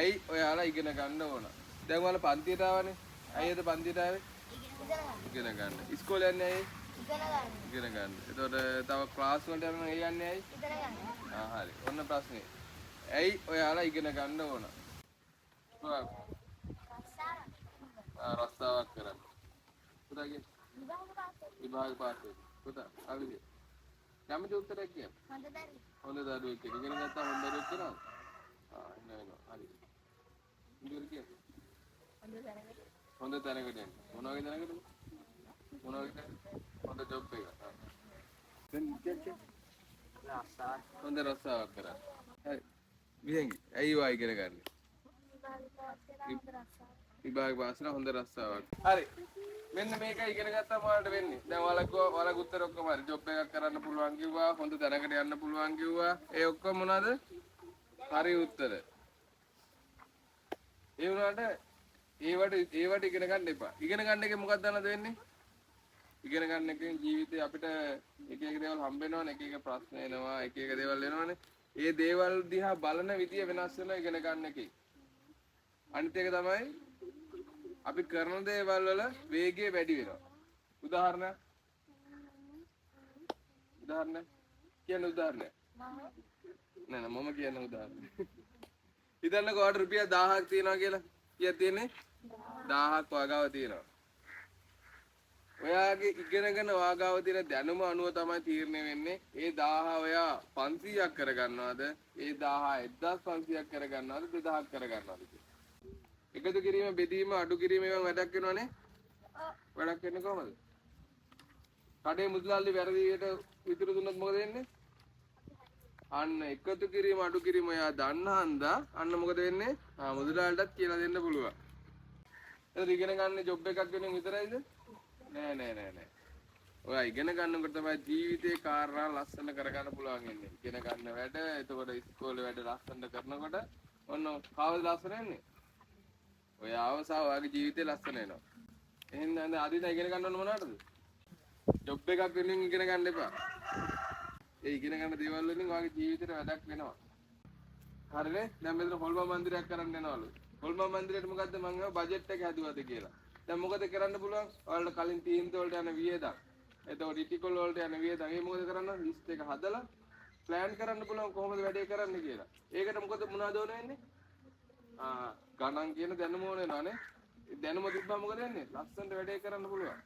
ඇයි ඔයාලා ඉගෙන ගන්න ඕන? දැන් ඔයාලා පන්තියට ආවනේ. ඇයිද පන්තියට ආවේ? ඉගෙන ගන්න. ඉස්කෝලේ යන්නේ ඇයි? ඉගෙන ගන්න. එතකොට තව ක්ලාස් වලට යනවා ඒ යන්නේ ඇයි? ඉගෙන ගන්න. හරි. ඔන්න ප්‍රශ්නේ. ඇයි ඔයාලා ඉගෙන ගන්න ඕන? රස්සාවක් කරන්න. පුතාගේ විභාග පාස් වෙන්න. පුතා අවිද? කැමති උත්තරයක් කියන්න. හොඳ දරුවෙක් කියලා. ඉගෙන ගත්තා හොඳ දරුවෙක් කියනවා. එනවා. හරි. ඉංග්‍රීසි කියන්න. හොඳ තැනකට යන්න. මොන වගේ තැනකටද? මොන වගේ හොඳ ජොබ් එකක්. දැන් ඉතින් හොඳ රස්සාවක් කරා. හරි. විහෙන්ගි. ඇයි ඔයා ඉගෙන ගන්න? විභාග පාස් වෙන හොඳ රස්සාවක්. හරි. මෙන්න මේක ඉගෙන ගත්තාම ඔයාලට වෙන්නේ. දැන් ඔයාලගේ උත්තර ඔක්කොම හරි. ජොබ් එකක් කරන්න පුළුවන් කිව්වා, හොඳ තැනකට යන්න පුළුවන් කිව්වා. ඒ ඔක්කොම මොනවද? හරි උත්තර. ඒ වුණාට ඒවට ඉගෙන ගන්න එපා. ඉගෙන ගන්න එකේ මොකක්ද දන්නද වෙන්නේ? ඉගෙන ගන්න එකෙන් ජීවිතේ අපිට එක එක දේවල් හම්බ වෙනවනේ, එක එක ප්‍රශ්න එනවා, එක එක දේවල් එනවනේ. ඒ දේවල් දිහා බලන විදිය වෙනස් වෙනවා ඉගෙන ගන්න එකේ. අනිත් එක තමයි අපි කරන දේවල් වල වේගය වැඩි වෙනවා. උදාහරණයක් කියන්න උදාහරණයක්. නෑ මම කියන උදාහරණයක්. හිතන්නකෝ ඔයාලට රුපියල් 1000ක් තියනවා කියලා. කීයක් තියෙන්නේ? 1000ක් වගාව තියෙනවා. ඔයාගේ ඉගෙනගෙන වාගාව තියෙන දැනුම අනුව තමයි තීරණය වෙන්නේ. ඒ 1000 ඔයා 500ක් කරගන්නවද? ඒ 1000 1500ක් කරගන්නවද? 2000ක් කරගන්නවද කියලා. එකතු කිරීම, බෙදීම, අඩු කිරීම ඒවා වැඩක් වෙනවනේ. වැඩක් වෙන්නේ කොහමද? කඩේ මුදලාලි වැරදියට විතර දුන්නොත් මොකද වෙන්නේ? අන්න එකතු කිරීම, අඩු කිරීම ඔයා දන්න හන්දා අන්න මොකද වෙන්නේ? මුදලාලටත් කියලා දෙන්න පුළුවන්. ඒක ඉගෙන ගන්න ජොබ් එකක් වෙනින් විතරයිද? නෑ. ඔයා ඉගෙන ගන්නකොට තමයි ජීවිතේ කාරණා ලස්සන කරගන්න පුළුවන් වෙන්නේ. ඉගෙන ගන්න වැඩ, එතකොට ඉස්කෝලේ වැඩ ලස්සන කරනකොට ඔන්න කවද ලස්සන වෙන්නේ? ඔයාව සහ ඔයාගේ ජීවිතේ ලස්සන වෙනවා. එහෙනම් අදින ඉගෙන ගන්න ඕන මොනවටද? ජොබ් එකක් වෙනින් ඉගෙන ගන්න එපා. ඒ ඉගෙන ගන්න දේවල් වලින් ඔයාගේ ජීවිතේට වැඩක් වෙනවා. හරිනේ? දැන් මෙතන හොල්මන් මන්දිරයක් කරන්න යනවලු. හොල්මන් මන්දිරේට මොකද්ද මම බජට් එක හැදුවද කියලා. දැන් මොකද කරන්න පුළුවන්? ඔයාලට කලින් තීන්දුව වලට යන වියදම්. එතකොට ඉටිකොල් වලට යන වියදම්. මේ මොකද කරන්න? ලිස්ට් එක හදලා ප්ලෑන් කරන්න පුළුවන් කොහොමද වැඩේ කරන්න කියලා. ඒකට මොකද මොනවද ඕන වෙන්නේ? ගණන් කියන දැනුම ඕන වෙනවානේ. ඒ දැනුම තිබ්බම මොකද වෙන්නේ? ලස්සනට වැඩේ කරන්න පුළුවන්.